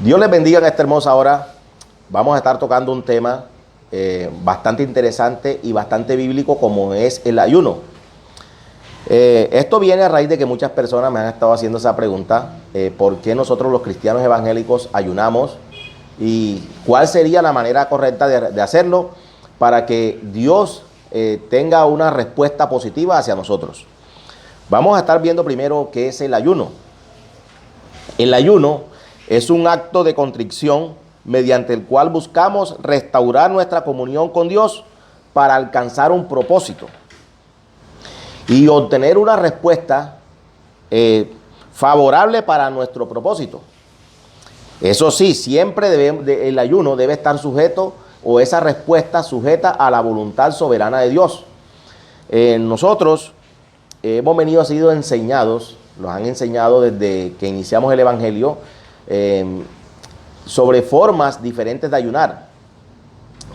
Dios les bendiga en esta hermosa hora. Vamos a estar tocando un tema bastante interesante y bastante bíblico, como es el ayuno. Esto viene a raíz de que muchas personas me han estado haciendo esa pregunta: ¿por qué nosotros los cristianos evangélicos ayunamos? ¿Y cuál sería la manera correcta de hacerlo para que Dios tenga una respuesta positiva hacia nosotros? Vamos a estar viendo primero qué es el ayuno. El ayuno es un acto de contrición mediante el cual buscamos restaurar nuestra comunión con Dios para alcanzar un propósito y obtener una respuesta favorable para nuestro propósito. Eso sí, siempre el ayuno debe estar sujeto, o esa respuesta sujeta, a la voluntad soberana de Dios. Nosotros hemos sido enseñados, nos han enseñado desde que iniciamos el Evangelio, sobre formas diferentes de ayunar.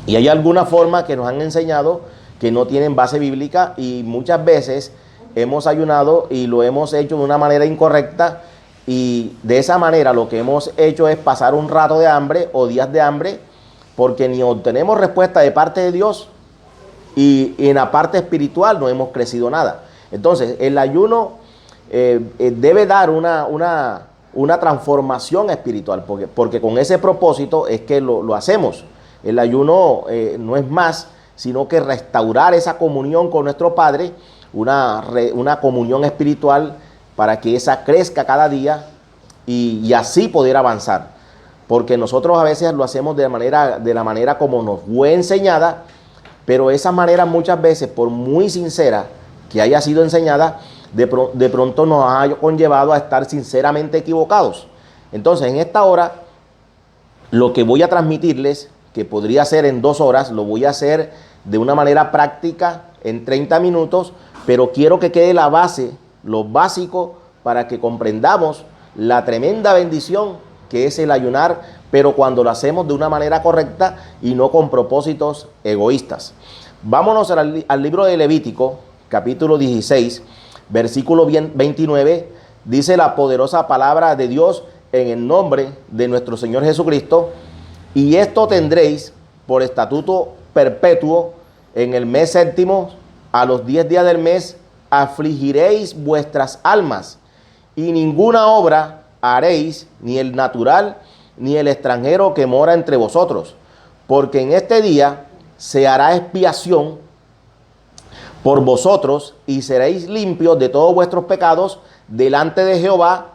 Y hay algunas formas que nos han enseñado que no tienen base bíblica, y muchas veces hemos ayunado y lo hemos hecho de una manera incorrecta, y de esa manera lo que hemos hecho es pasar un rato de hambre o días de hambre, porque ni obtenemos respuesta de parte de Dios, y en la parte espiritual no hemos crecido nada. Entonces el ayuno debe dar una transformación espiritual, porque con ese propósito es que lo hacemos. El ayuno no es más sino que restaurar esa comunión con nuestro Padre, una comunión espiritual, para que esa crezca cada día y así poder avanzar. Porque nosotros a veces lo hacemos de la manera como nos fue enseñada, pero esa manera muchas veces, por muy sincera que haya sido enseñada, de pronto nos ha conllevado a estar sinceramente equivocados. Entonces, en esta hora, lo que voy a transmitirles, que podría ser en 2 horas, lo voy a hacer de una manera práctica en 30 minutos, pero quiero que quede la base, lo básico, para que comprendamos la tremenda bendición que es el ayunar, pero cuando lo hacemos de una manera correcta y no con propósitos egoístas. Vámonos al libro de Levítico, capítulo 16, versículo 29, dice la poderosa palabra de Dios en el nombre de nuestro Señor Jesucristo: y esto tendréis por estatuto perpetuo: en el mes séptimo, a los 10 días del mes, afligiréis vuestras almas, y ninguna obra haréis, ni el natural, ni el extranjero que mora entre vosotros, porque en este día se hará expiación por vosotros, y seréis limpios de todos vuestros pecados delante de Jehová.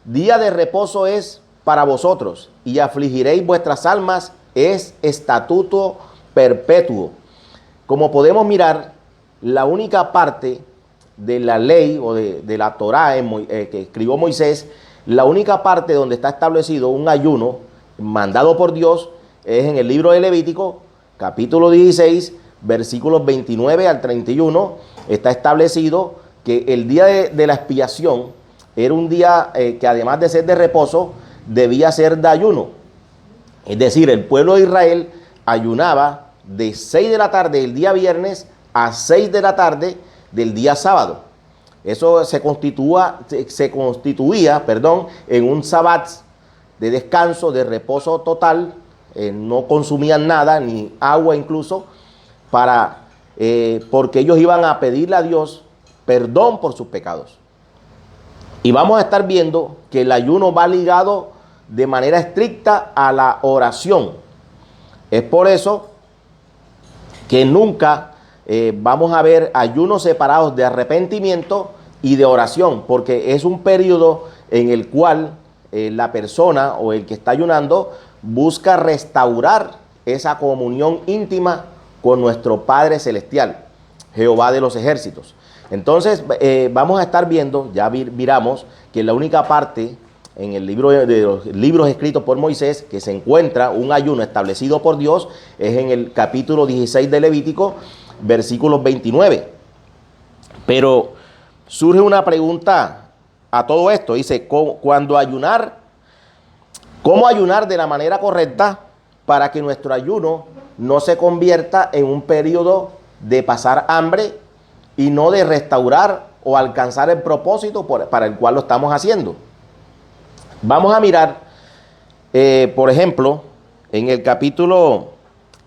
Día de reposo es para vosotros, y afligiréis vuestras almas, es estatuto perpetuo. Como podemos mirar, la única parte de la ley o de la Torá que escribió Moisés, la única parte donde está establecido un ayuno mandado por Dios es en el libro de Levítico, capítulo 16, versículos 29 al 31. Está establecido que el día de la expiación era un día que, además de ser de reposo, debía ser de ayuno. Es decir, el pueblo de Israel ayunaba de 6 de la tarde del día viernes a 6 de la tarde del día sábado. Eso se constituía en un sabbat de descanso, de reposo total. No consumían nada, ni agua incluso, porque ellos iban a pedirle a Dios perdón por sus pecados. Y vamos a estar viendo que el ayuno va ligado de manera estricta a la oración. Es por eso que nunca vamos a ver ayunos separados de arrepentimiento y de oración, porque es un periodo en el cual la persona o el que está ayunando busca restaurar esa comunión íntima con nuestro Padre Celestial, Jehová de los ejércitos. Entonces vamos a estar viendo, ya miramos que la única parte en el libro de los libros escritos por Moisés que se encuentra un ayuno establecido por Dios es en el capítulo 16 de Levítico, versículos 29. Pero surge una pregunta a todo esto. Dice, ¿cómo ayunar de la manera correcta para que nuestro ayuno no se convierta en un periodo de pasar hambre y no de restaurar o alcanzar el propósito para el cual lo estamos haciendo? Vamos a mirar Por ejemplo, en el capítulo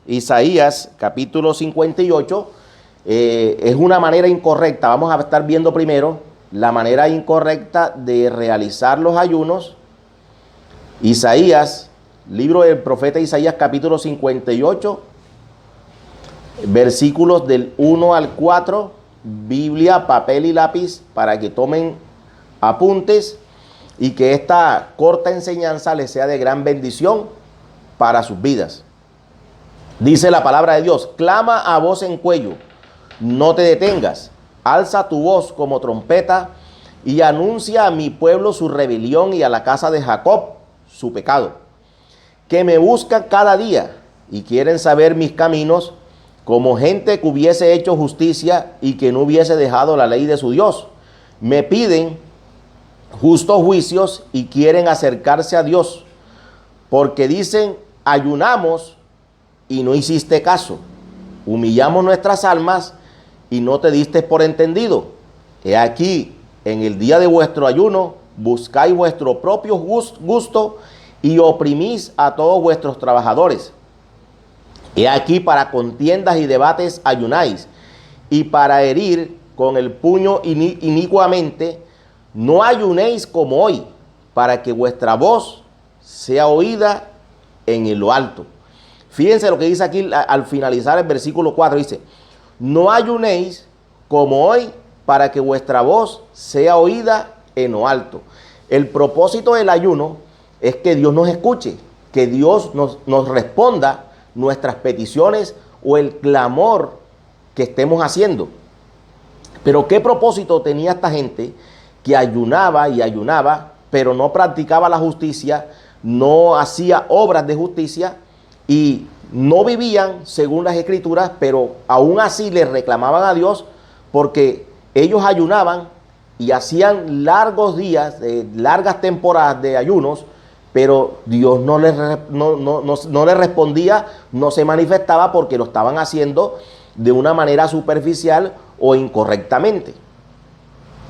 Isaías, capítulo 58, es una manera incorrecta. Vamos a estar viendo primero la manera incorrecta de realizar los ayunos. Isaías, libro del profeta Isaías, capítulo 58, versículos del 1 al 4, Biblia, papel y lápiz para que tomen apuntes y que esta corta enseñanza les sea de gran bendición para sus vidas. Dice la palabra de Dios: clama a voz en cuello, no te detengas, alza tu voz como trompeta y anuncia a mi pueblo su rebelión y a la casa de Jacob su pecado, que me buscan cada día y quieren saber mis caminos, como gente que hubiese hecho justicia y que no hubiese dejado la ley de su Dios. Me piden justos juicios y quieren acercarse a Dios, porque dicen: ayunamos y no hiciste caso, humillamos nuestras almas y no te diste por entendido. He aquí, en el día de vuestro ayuno, buscáis vuestro propio gusto y oprimís a todos vuestros trabajadores. He aquí, para contiendas y debates ayunáis, y para herir con el puño inicuamente. No ayunéis como hoy, para que vuestra voz sea oída en lo alto. Fíjense lo que dice aquí al finalizar el versículo 4. Dice: no ayunéis como hoy, para que vuestra voz sea oída en lo alto. El propósito del ayuno es que Dios nos escuche, que Dios nos responda nuestras peticiones o el clamor que estemos haciendo. Pero ¿qué propósito tenía esta gente que ayunaba y ayunaba, pero no practicaba la justicia, no hacía obras de justicia y no vivían según las escrituras, pero aún así le reclamaban a Dios porque ellos ayunaban y hacían largos días, largas temporadas de ayunos, pero Dios no les respondía, no se manifestaba porque lo estaban haciendo de una manera superficial o incorrectamente?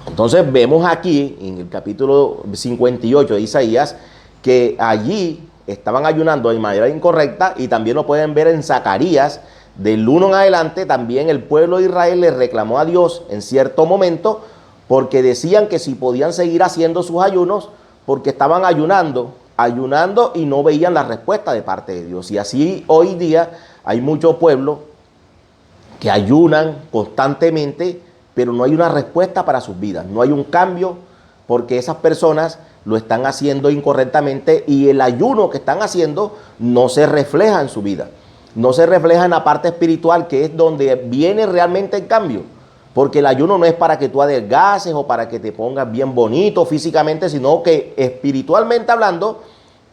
Entonces vemos aquí en el capítulo 58 de Isaías que allí estaban ayunando de manera incorrecta, y también lo pueden ver en Zacarías, del 1 en adelante. También el pueblo de Israel le reclamó a Dios en cierto momento porque decían que si podían seguir haciendo sus ayunos porque estaban ayunando y no veían la respuesta de parte de Dios. Y así hoy día hay muchos pueblos que ayunan constantemente, pero no hay una respuesta para sus vidas, no hay un cambio, porque esas personas lo están haciendo incorrectamente y el ayuno que están haciendo no se refleja en su vida, no se refleja en la parte espiritual, que es donde viene realmente el cambio. Porque el ayuno no es para que tú adelgaces o para que te pongas bien bonito físicamente, sino que espiritualmente hablando,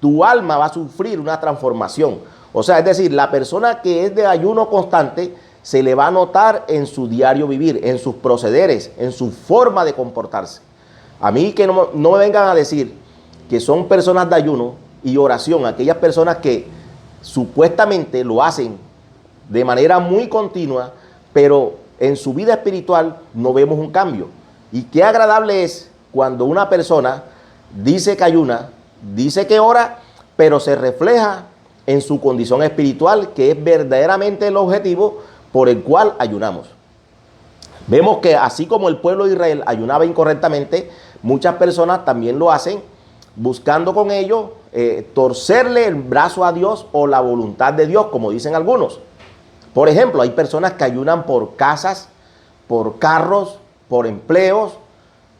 tu alma va a sufrir una transformación. O sea, es decir, la persona que es de ayuno constante se le va a notar en su diario vivir, en sus procederes, en su forma de comportarse. A mí que no me vengan a decir que son personas de ayuno y oración, aquellas personas que supuestamente lo hacen de manera muy continua, pero en su vida espiritual no vemos un cambio. Y qué agradable es cuando una persona dice que ayuna, dice que ora, pero se refleja en su condición espiritual, que es verdaderamente el objetivo por el cual ayunamos. Vemos que así como el pueblo de Israel ayunaba incorrectamente, muchas personas también lo hacen buscando con ello torcerle el brazo a Dios o la voluntad de Dios, como dicen algunos. Por ejemplo, hay personas que ayunan por casas, por carros, por empleos.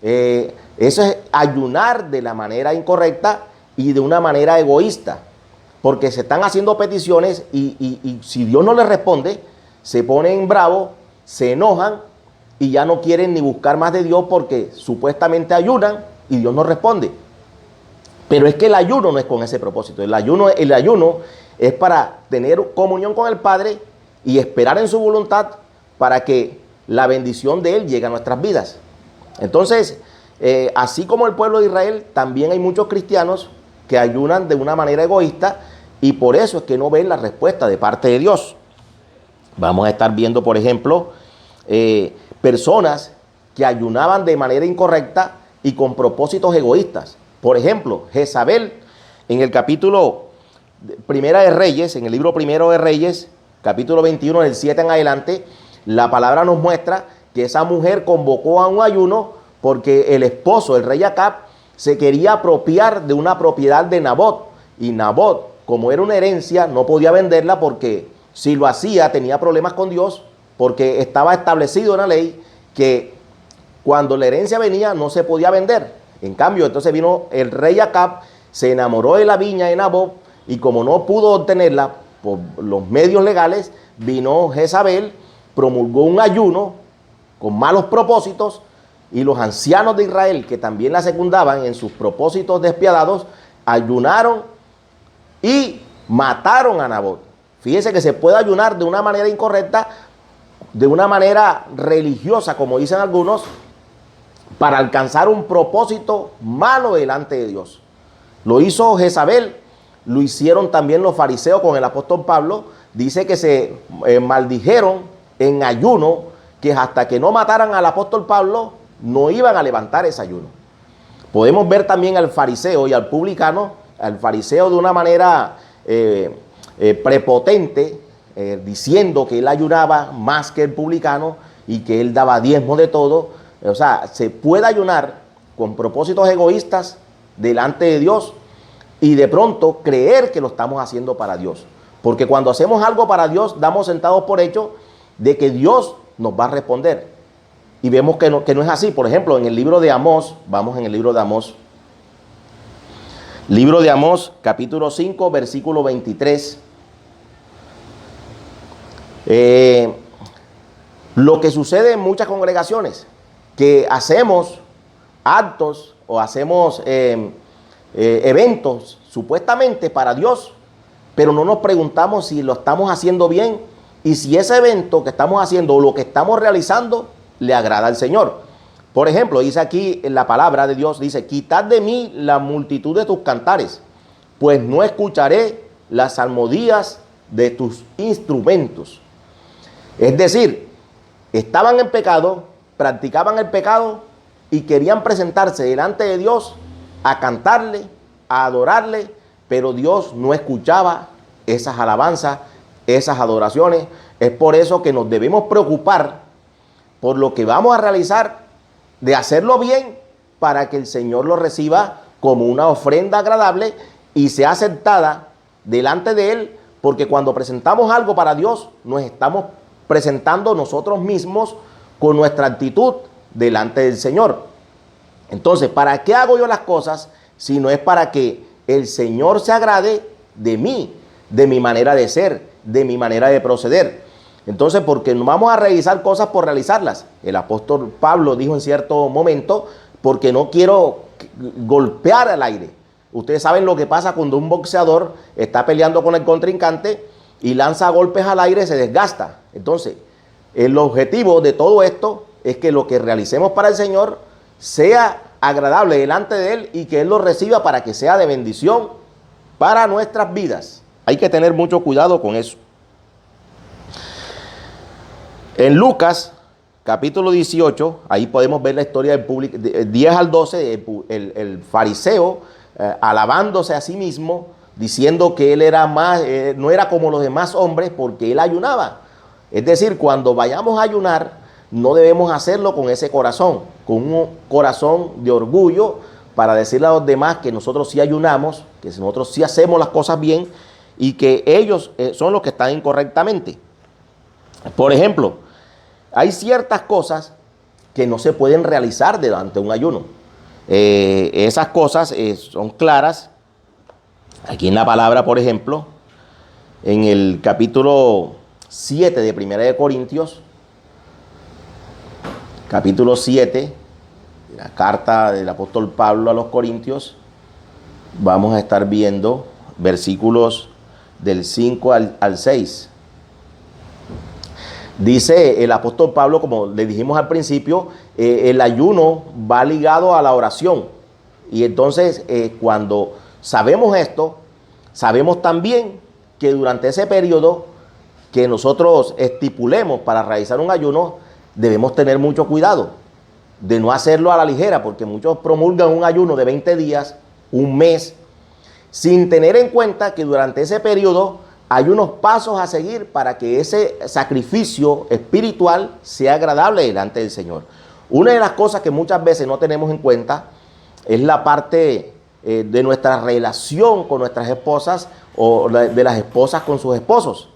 Eso es ayunar de la manera incorrecta y de una manera egoísta, porque se están haciendo peticiones y si Dios no les responde, se ponen bravos, se enojan y ya no quieren ni buscar más de Dios porque supuestamente ayunan y Dios no responde. Pero es que el ayuno no es con ese propósito. El ayuno es para tener comunión con el Padre y esperar en su voluntad para que la bendición de Él llegue a nuestras vidas. Entonces, así como el pueblo de Israel, también hay muchos cristianos que ayunan de una manera egoísta y por eso es que no ven la respuesta de parte de Dios. Vamos a estar viendo, por ejemplo, personas que ayunaban de manera incorrecta y con propósitos egoístas. Por ejemplo, Jezabel en el capítulo Primera de Reyes, en el libro Primero de Reyes, capítulo 21, del 7 en adelante, la palabra nos muestra que esa mujer convocó a un ayuno porque el esposo, el rey Acab, se quería apropiar de una propiedad de Nabot. Y Nabot, como era una herencia, no podía venderla porque si lo hacía tenía problemas con Dios, porque estaba establecido en la ley que cuando la herencia venía no se podía vender. En cambio, entonces vino el rey Acab, se enamoró de la viña de Nabot y como no pudo obtenerla por los medios legales, vino Jezabel, promulgó un ayuno con malos propósitos y los ancianos de Israel, que también la secundaban en sus propósitos despiadados, ayunaron y mataron a Nabot. Fíjese que se puede ayunar de una manera incorrecta, de una manera religiosa, como dicen algunos, para alcanzar un propósito malo delante de Dios. Lo hizo Jezabel, lo hicieron también los fariseos con el apóstol Pablo. Dice que se maldijeron en ayuno, que hasta que no mataran al apóstol Pablo, no iban a levantar ese ayuno. Podemos ver también al fariseo y al publicano, al fariseo de una manera prepotente, diciendo que él ayunaba más que el publicano y que él daba diezmo de todo. O sea, se puede ayunar con propósitos egoístas delante de Dios y de pronto creer que lo estamos haciendo para Dios. Porque cuando hacemos algo para Dios, damos sentados por hecho de que Dios nos va a responder. Y vemos que no es así. Por ejemplo, en el libro de Amós, vamos en el libro de Amós. Libro de Amós, capítulo 5, versículo 23. Lo que sucede en muchas congregaciones, que hacemos actos o hacemos eventos supuestamente para Dios, pero no nos preguntamos si lo estamos haciendo bien y si ese evento que estamos haciendo o lo que estamos realizando le agrada al Señor. Por ejemplo, dice aquí en la palabra de Dios, dice: quitad de mí la multitud de tus cantares, pues no escucharé las salmodías de tus instrumentos. Es decir, estaban en pecado, practicaban el pecado y querían presentarse delante de Dios a cantarle, a adorarle, pero Dios no escuchaba esas alabanzas, esas adoraciones. Es por eso que nos debemos preocupar por lo que vamos a realizar, de hacerlo bien para que el Señor lo reciba como una ofrenda agradable y sea aceptada delante de Él, porque cuando presentamos algo para Dios, nos estamos presentando nosotros mismos con nuestra actitud delante del Señor. Entonces, ¿para qué hago yo las cosas si no es para que el Señor se agrade de mí, de mi manera de ser, de mi manera de proceder? Entonces, porque no vamos a realizar cosas por realizarlas. El apóstol Pablo dijo en cierto momento: porque no quiero golpear al aire. Ustedes saben lo que pasa cuando un boxeador está peleando con el contrincante y lanza golpes al aire, se desgasta. Entonces, el objetivo de todo esto es que lo que realicemos para el Señor sea agradable delante de Él y que Él lo reciba para que sea de bendición para nuestras vidas. Hay que tener mucho cuidado con eso. En Lucas, capítulo 18, ahí podemos ver la historia del público, 10 al 12, el fariseo alabándose a sí mismo, diciendo que él era más, no era como los demás hombres porque él ayunaba. Es decir, cuando vayamos a ayunar, no debemos hacerlo con ese corazón, con un corazón de orgullo para decirle a los demás que nosotros sí ayunamos, que nosotros sí hacemos las cosas bien y que ellos son los que están incorrectamente. Por ejemplo, hay ciertas cosas que no se pueden realizar durante un ayuno. Esas cosas son claras. Aquí en la palabra, por ejemplo, en el capítulo 7 de Primera de Corintios, capítulo 7, la carta del apóstol Pablo a los Corintios, vamos a estar viendo versículos del 5 al 6. Dice el apóstol Pablo, como le dijimos al principio, el ayuno va ligado a la oración. Y entonces cuando sabemos esto, sabemos también que durante ese periodo que nosotros estipulemos para realizar un ayuno, debemos tener mucho cuidado de no hacerlo a la ligera, porque muchos promulgan un ayuno de 20 días, un mes, sin tener en cuenta que durante ese periodo hay unos pasos a seguir para que ese sacrificio espiritual sea agradable delante del Señor. Una de las cosas que muchas veces no tenemos en cuenta es la parte de nuestra relación con nuestras esposas o de las esposas con sus esposos.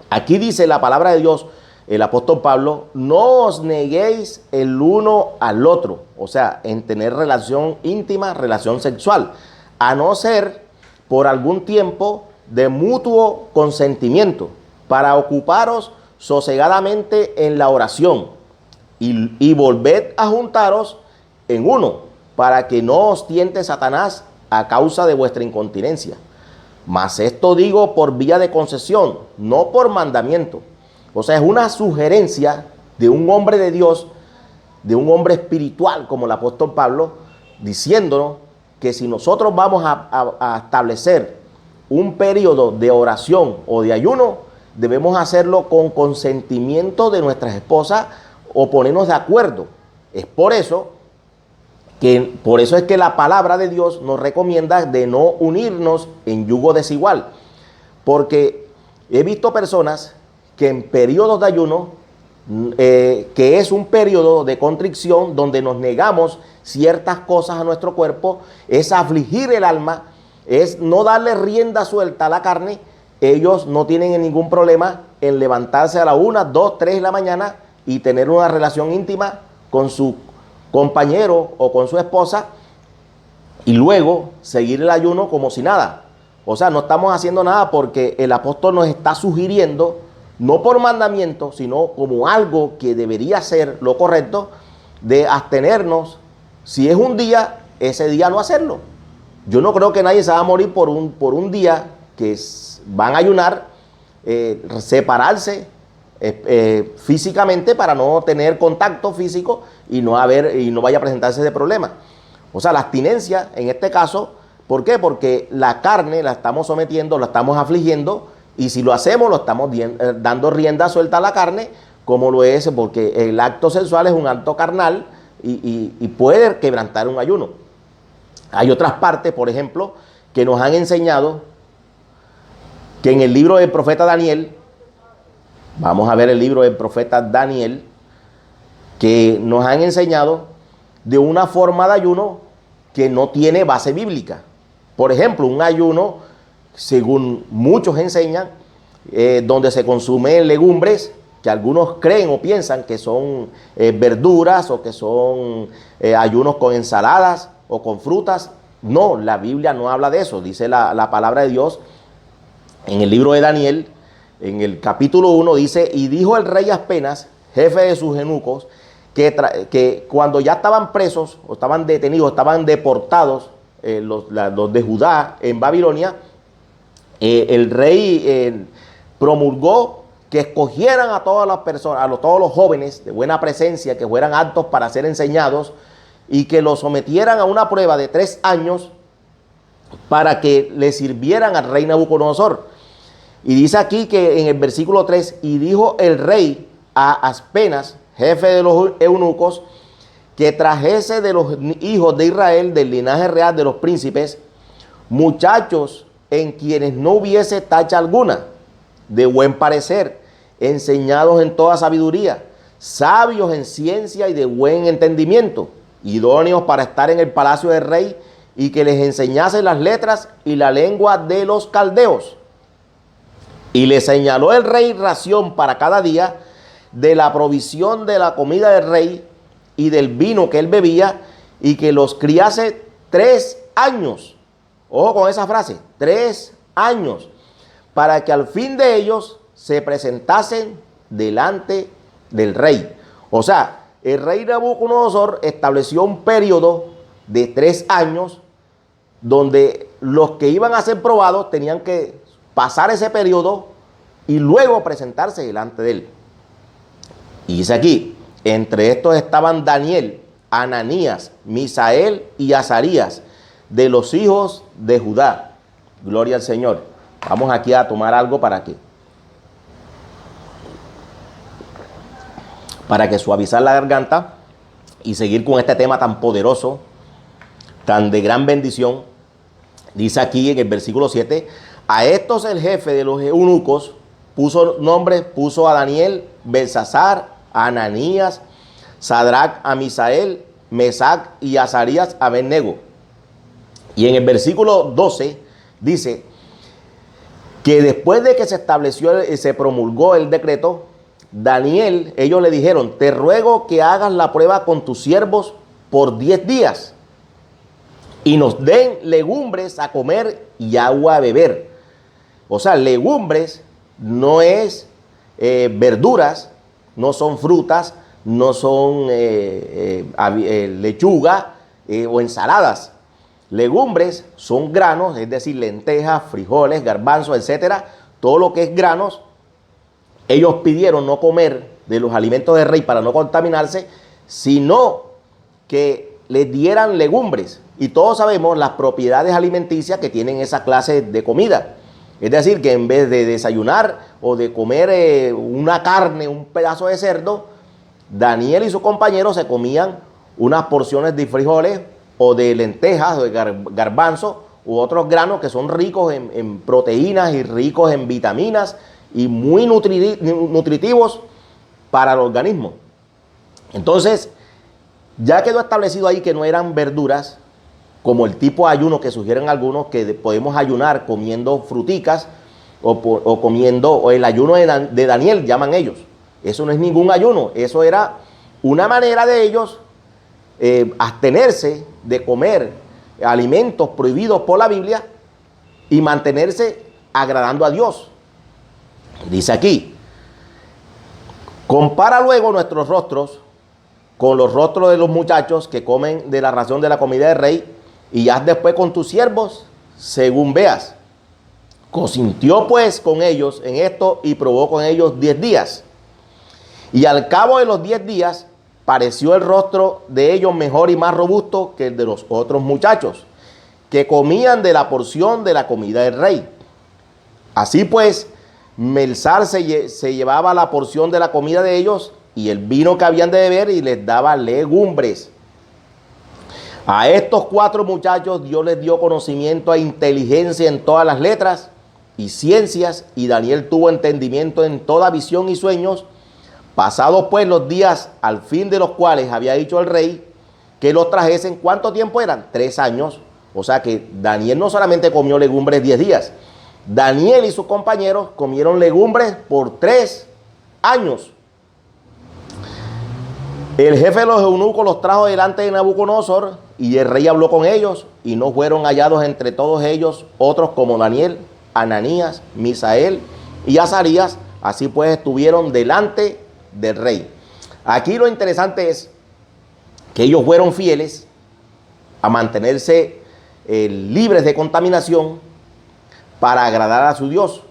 Aquí dice la palabra de Dios, el apóstol Pablo, no os neguéis el uno al otro, o sea, en tener relación íntima, relación sexual, a no ser por algún tiempo de mutuo consentimiento, para ocuparos sosegadamente en la oración y volved a juntaros en uno, para que no os tiente Satanás a causa de vuestra incontinencia. Mas esto digo por vía de concesión, no por mandamiento. O sea, es una sugerencia de un hombre de Dios, de un hombre espiritual como el apóstol Pablo, diciéndonos que si nosotros vamos a establecer un periodo de oración o de ayuno, debemos hacerlo con consentimiento de nuestras esposas o ponernos de acuerdo. Es por eso es que la palabra de Dios nos recomienda de no unirnos en yugo desigual. Porque he visto personas que en periodos de ayuno, que es un periodo de contrición donde nos negamos ciertas cosas a nuestro cuerpo, es afligir el alma, es no darle rienda suelta a la carne. Ellos no tienen ningún problema en levantarse a la 1, 2, 3 de la mañana y tener una relación íntima con su compañero o con su esposa y luego seguir el ayuno como si nada. O sea, no estamos haciendo nada porque el apóstol nos está sugiriendo, no por mandamiento, sino como algo que debería ser lo correcto, de abstenernos. Si es un día, ese día no hacerlo. Yo no creo que nadie se va a morir por un día que van a ayunar, separarse físicamente para no tener contacto físico y no vaya a presentarse ese problema. O sea, la abstinencia en este caso, ¿por qué? Porque la carne la estamos sometiendo, la estamos afligiendo, y si lo hacemos lo estamos dando rienda suelta a la carne, como lo es, porque el acto sexual es un acto carnal y puede quebrantar un ayuno. Hay otras partes, por ejemplo, que nos han enseñado que en el libro del profeta Daniel, vamos a ver el libro del profeta Daniel, que nos han enseñado de una forma de ayuno que no tiene base bíblica. Por ejemplo, un ayuno, según muchos enseñan, donde se consumen legumbres, que algunos creen o piensan que son verduras o que son ayunos con ensaladas o con frutas. No, la Biblia no habla de eso. Dice la palabra de Dios en el libro de Daniel, en el capítulo 1, dice: y dijo el rey Aspenas, jefe de sus eunucos, que cuando ya estaban presos o estaban detenidos, estaban deportados los de Judá en Babilonia, el rey promulgó que escogieran a todas las personas, todos los jóvenes de buena presencia que fueran aptos para ser enseñados y que los sometieran a una prueba de 3 años para que le sirvieran al rey Nabucodonosor. Y dice aquí que en el versículo 3, y dijo el rey a Aspenas, jefe de los eunucos, que trajese de los hijos de Israel, del linaje real de los príncipes, muchachos en quienes no hubiese tacha alguna, de buen parecer, enseñados en toda sabiduría, sabios en ciencia y de buen entendimiento, idóneos para estar en el palacio del rey, y que les enseñase las letras y la lengua de los caldeos. Y le señaló el rey ración para cada día de la provisión de la comida del rey y del vino que él bebía, y que los criase 3 años. Ojo con esa frase, 3 años, para que al fin de ellos se presentasen delante del rey. O sea, el rey Nabucodonosor estableció un periodo de 3 años donde los que iban a ser probados tenían que pasar ese periodo y luego presentarse delante de él. Y dice aquí, entre estos estaban Daniel, Ananías, Misael y Azarías, de los hijos de Judá. Gloria al Señor. Vamos aquí a tomar algo para suavizar la garganta y seguir con este tema tan poderoso, tan de gran bendición. Dice aquí en el versículo 7, a estos el jefe de los eunucos puso nombres, puso a Daniel, Belsasar, a Ananías, Sadrach, a Misael, Mesac y Azarías, a Abednego. Y en el versículo 12 dice que después de que se estableció, se promulgó el decreto, Daniel, ellos le dijeron, te ruego que hagas la prueba con tus siervos por 10 días y nos den legumbres a comer y agua a beber. O sea, legumbres no es verduras, no son frutas, no son lechuga o ensaladas. Legumbres son granos, es decir, lentejas, frijoles, garbanzos, etcétera. Todo lo que es granos, ellos pidieron no comer de los alimentos del rey para no contaminarse, sino que les dieran legumbres. Y todos sabemos las propiedades alimenticias que tienen esa clase de comida. Es decir, que en vez de desayunar o de comer una carne, un pedazo de cerdo, Daniel y sus compañeros se comían unas porciones de frijoles o de lentejas o de garbanzo u otros granos que son ricos en proteínas y ricos en vitaminas y muy nutritivos para el organismo. Entonces, ya quedó establecido ahí que no eran verduras, como el tipo de ayuno que sugieren algunos, que podemos ayunar comiendo fruticas o comiendo, o el ayuno de Daniel, llaman ellos. Eso no es ningún ayuno, eso era una manera de ellos abstenerse de comer alimentos prohibidos por la Biblia y mantenerse agradando a Dios. Dice aquí, compara luego nuestros rostros con los rostros de los muchachos que comen de la ración de la comida del rey y haz después con tus siervos según veas. Consintió pues con ellos en esto y probó con ellos 10 días. Y al cabo de los 10 días pareció el rostro de ellos mejor y más robusto que el de los otros muchachos, que comían de la porción de la comida del rey. Así pues, Melzar se llevaba la porción de la comida de ellos y el vino que habían de beber y les daba legumbres. A estos 4 muchachos Dios les dio conocimiento e inteligencia en todas las letras y ciencias, y Daniel tuvo entendimiento en toda visión y sueños. Pasados pues los días al fin de los cuales había dicho el rey que los trajesen, ¿cuánto tiempo eran? 3 años. O sea que Daniel no solamente comió legumbres 10 días. Daniel y sus compañeros comieron legumbres por 3 años. El jefe de los eunucos los trajo delante de Nabucodonosor y el rey habló con ellos y no fueron hallados entre todos ellos otros como Daniel, Ananías, Misael y Azarías. Así pues estuvieron delante del rey. Aquí lo interesante es que ellos fueron fieles a mantenerse libres de contaminación para agradar a su Dios.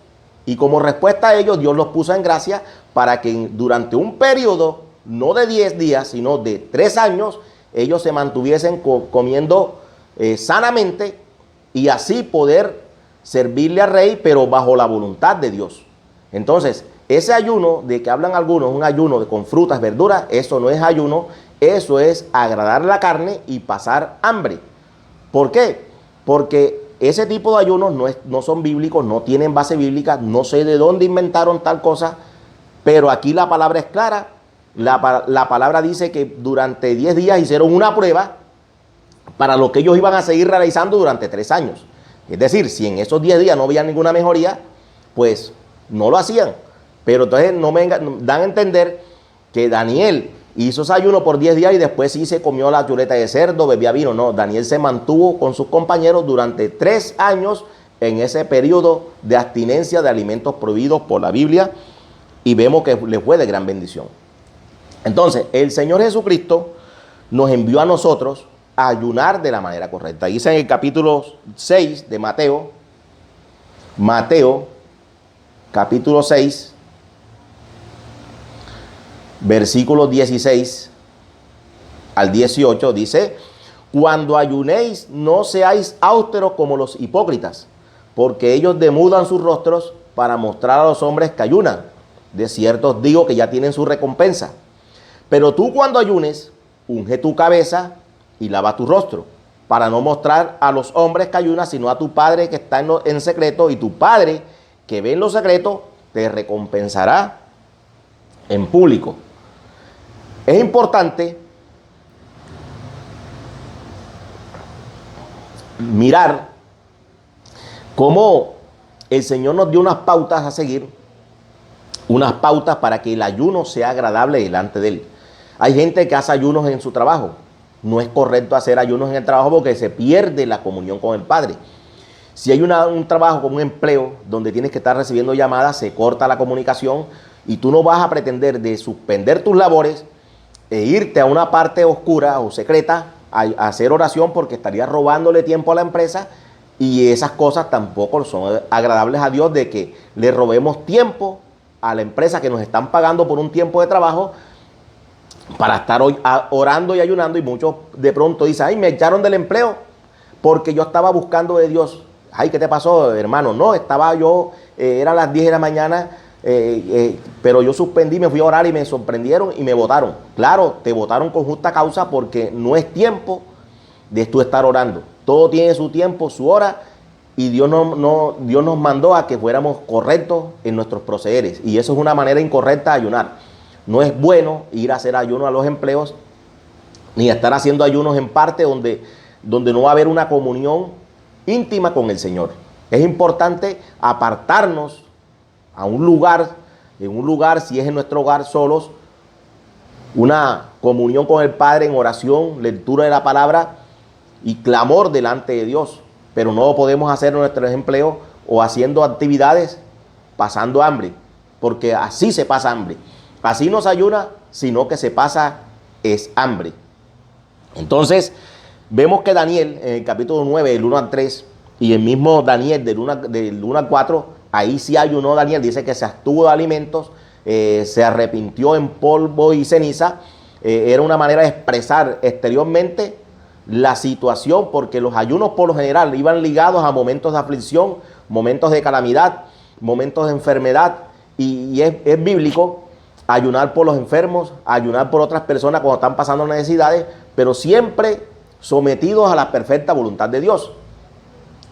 Y como respuesta a ellos, Dios los puso en gracia para que durante un periodo, no de 10 días, sino de 3 años, ellos se mantuviesen comiendo sanamente y así poder servirle al rey, pero bajo la voluntad de Dios. Entonces, ese ayuno de que hablan algunos, un ayuno con frutas, verduras, eso no es ayuno, eso es agradar la carne y pasar hambre. ¿Por qué? Porque ese tipo de ayunos no son bíblicos, no tienen base bíblica, no sé de dónde inventaron tal cosa, pero aquí la palabra es clara. La palabra dice que durante 10 días hicieron una prueba para lo que ellos iban a seguir realizando durante 3 años. Es decir, si en esos 10 días no veían ninguna mejoría, pues no lo hacían. Pero entonces dan a entender que Daniel hizo ese ayuno por 10 días y después sí se comió la chuleta de cerdo, bebía vino. No, Daniel se mantuvo con sus compañeros durante 3 años en ese periodo de abstinencia de alimentos prohibidos por la Biblia y vemos que le fue de gran bendición. Entonces, el Señor Jesucristo nos envió a nosotros a ayunar de la manera correcta. Dice en el capítulo 6 de Mateo, capítulo 6, versículos 16 al 18, dice: cuando ayunéis, no seáis austeros como los hipócritas, porque ellos demudan sus rostros para mostrar a los hombres que ayunan. De cierto os digo que ya tienen su recompensa. Pero tú cuando ayunes, unge tu cabeza y lava tu rostro, para no mostrar a los hombres que ayunas, sino a tu Padre que está en secreto, y tu Padre que ve en lo secreto te recompensará en público. Es importante mirar cómo el Señor nos dio unas pautas a seguir, unas pautas para que el ayuno sea agradable delante de Él. Hay gente que hace ayunos en su trabajo. No es correcto hacer ayunos en el trabajo porque se pierde la comunión con el Padre. Si hay un trabajo como un empleo donde tienes que estar recibiendo llamadas, se corta la comunicación y tú no vas a pretender de suspender tus labores e irte a una parte oscura o secreta a hacer oración, porque estarías robándole tiempo a la empresa, y esas cosas tampoco son agradables a Dios, de que le robemos tiempo a la empresa que nos están pagando por un tiempo de trabajo para estar orando y ayunando. Y muchos de pronto dicen: ay, me echaron del empleo porque yo estaba buscando de Dios. Ay, ¿qué te pasó, hermano? No, estaba yo, eran las 10 de la mañana, pero yo suspendí, me fui a orar y me sorprendieron y me votaron. Claro, te votaron con justa causa, porque no es tiempo de tú estar orando. Todo tiene su tiempo, su hora, y Dios nos mandó a que fuéramos correctos en nuestros procederes, y eso es una manera incorrecta de ayunar. No es bueno ir a hacer ayuno a los empleos, ni estar haciendo ayunos en parte donde no va a haber una comunión íntima con el Señor. Es importante apartarnos a un lugar, si es en nuestro hogar solos, una comunión con el Padre en oración, lectura de la palabra y clamor delante de Dios. Pero no podemos hacer nuestros empleos o haciendo actividades pasando hambre, porque así se pasa hambre. Así no se ayuna, sino que se pasa es hambre. Entonces, vemos que Daniel, en el capítulo 9, del 1 al 3, y el mismo Daniel del 1 al 4, ahí sí ayunó Daniel. Dice que se abstuvo de alimentos, se arrepintió en polvo y ceniza. Era una manera de expresar exteriormente la situación, porque los ayunos por lo general iban ligados a momentos de aflicción, momentos de calamidad, momentos de enfermedad, y es bíblico ayunar por los enfermos, ayunar por otras personas cuando están pasando necesidades, pero siempre sometidos a la perfecta voluntad de Dios.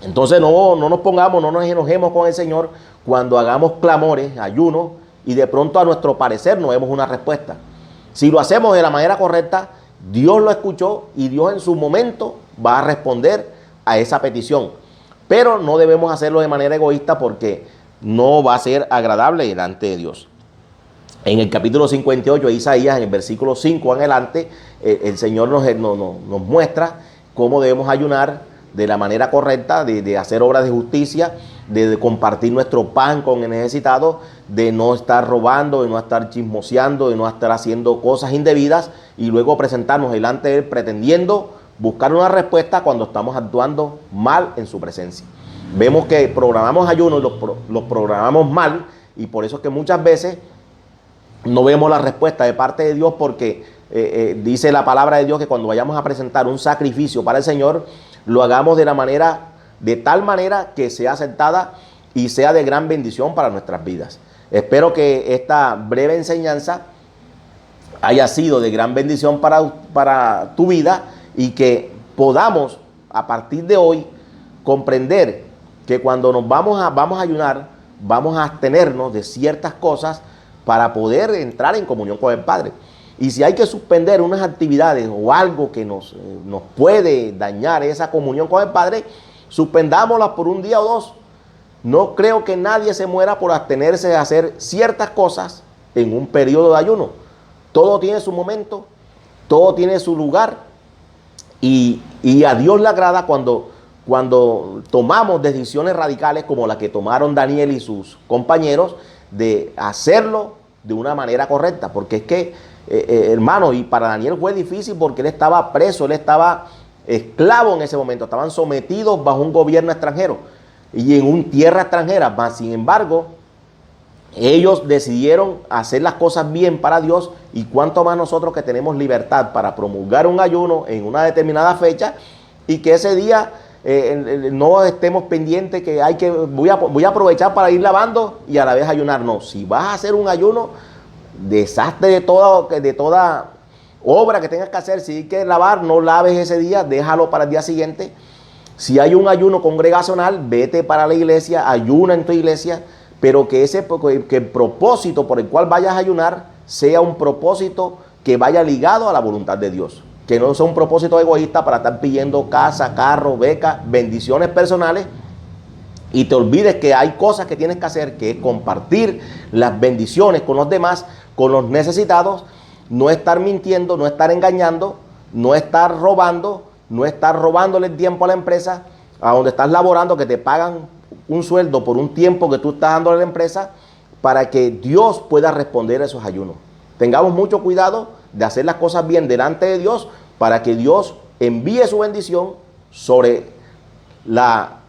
Entonces no nos pongamos, no nos enojemos con el Señor cuando hagamos clamores, ayunos, y de pronto a nuestro parecer no vemos una respuesta. Si lo hacemos de la manera correcta, Dios lo escuchó y Dios en su momento va a responder a esa petición. Pero no debemos hacerlo de manera egoísta, porque no va a ser agradable delante de Dios. En el capítulo 58 de Isaías, en el versículo 5 en adelante, el Señor nos muestra cómo debemos ayunar de la manera correcta, de hacer obras de justicia, de compartir nuestro pan con el necesitado, de no estar robando, de no estar chismoseando, de no estar haciendo cosas indebidas, y luego presentarnos delante de Él pretendiendo buscar una respuesta cuando estamos actuando mal en su presencia. Vemos que programamos ayunos y los programamos mal, y por eso es que muchas veces no vemos la respuesta de parte de Dios, porque dice la palabra de Dios que cuando vayamos a presentar un sacrificio para el Señor, lo hagamos de tal manera que sea aceptada y sea de gran bendición para nuestras vidas. Espero que esta breve enseñanza haya sido de gran bendición para tu vida, y que podamos a partir de hoy comprender que cuando nos vamos a ayunar, vamos a abstenernos de ciertas cosas para poder entrar en comunión con el Padre. Y si hay que suspender unas actividades o algo que nos puede dañar esa comunión con el Padre, suspendámoslas por un día o dos. No creo que nadie se muera por abstenerse de hacer ciertas cosas en un periodo de ayuno. Todo tiene su momento, todo tiene su lugar, y a Dios le agrada cuando tomamos decisiones radicales como la que tomaron Daniel y sus compañeros, de hacerlo de una manera correcta. Porque es que, hermano, y para Daniel fue difícil, porque él estaba preso, él estaba esclavo en ese momento, estaban sometidos bajo un gobierno extranjero y en una tierra extranjera. Mas, sin embargo, ellos decidieron hacer las cosas bien para Dios, y cuánto más nosotros, que tenemos libertad para promulgar un ayuno en una determinada fecha, y que ese día no estemos pendientes que voy a aprovechar para ir lavando y a la vez ayunar. No, si vas a hacer un ayuno, deshazte de toda obra que tengas que hacer. Si hay que lavar, no laves ese día, déjalo para el día siguiente. Si hay un ayuno congregacional, vete para la iglesia, ayuna en tu iglesia, pero que el propósito por el cual vayas a ayunar sea un propósito que vaya ligado a la voluntad de Dios. Que no sea un propósito egoísta para estar pidiendo casa, carro, beca, bendiciones personales, y te olvides que hay cosas que tienes que hacer, que es compartir las bendiciones con los demás, con los necesitados, no estar mintiendo, no estar engañando, no estar robando, no estar robándole el tiempo a la empresa, a donde estás laborando, que te pagan un sueldo por un tiempo que tú estás dando a la empresa, para que Dios pueda responder a esos ayunos. Tengamos mucho cuidado de hacer las cosas bien delante de Dios, para que Dios envíe su bendición sobre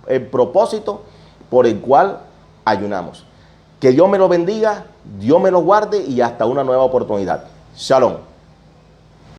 el propósito por el cual ayunamos. Que Dios me lo bendiga, Dios me lo guarde y hasta una nueva oportunidad. Shalom.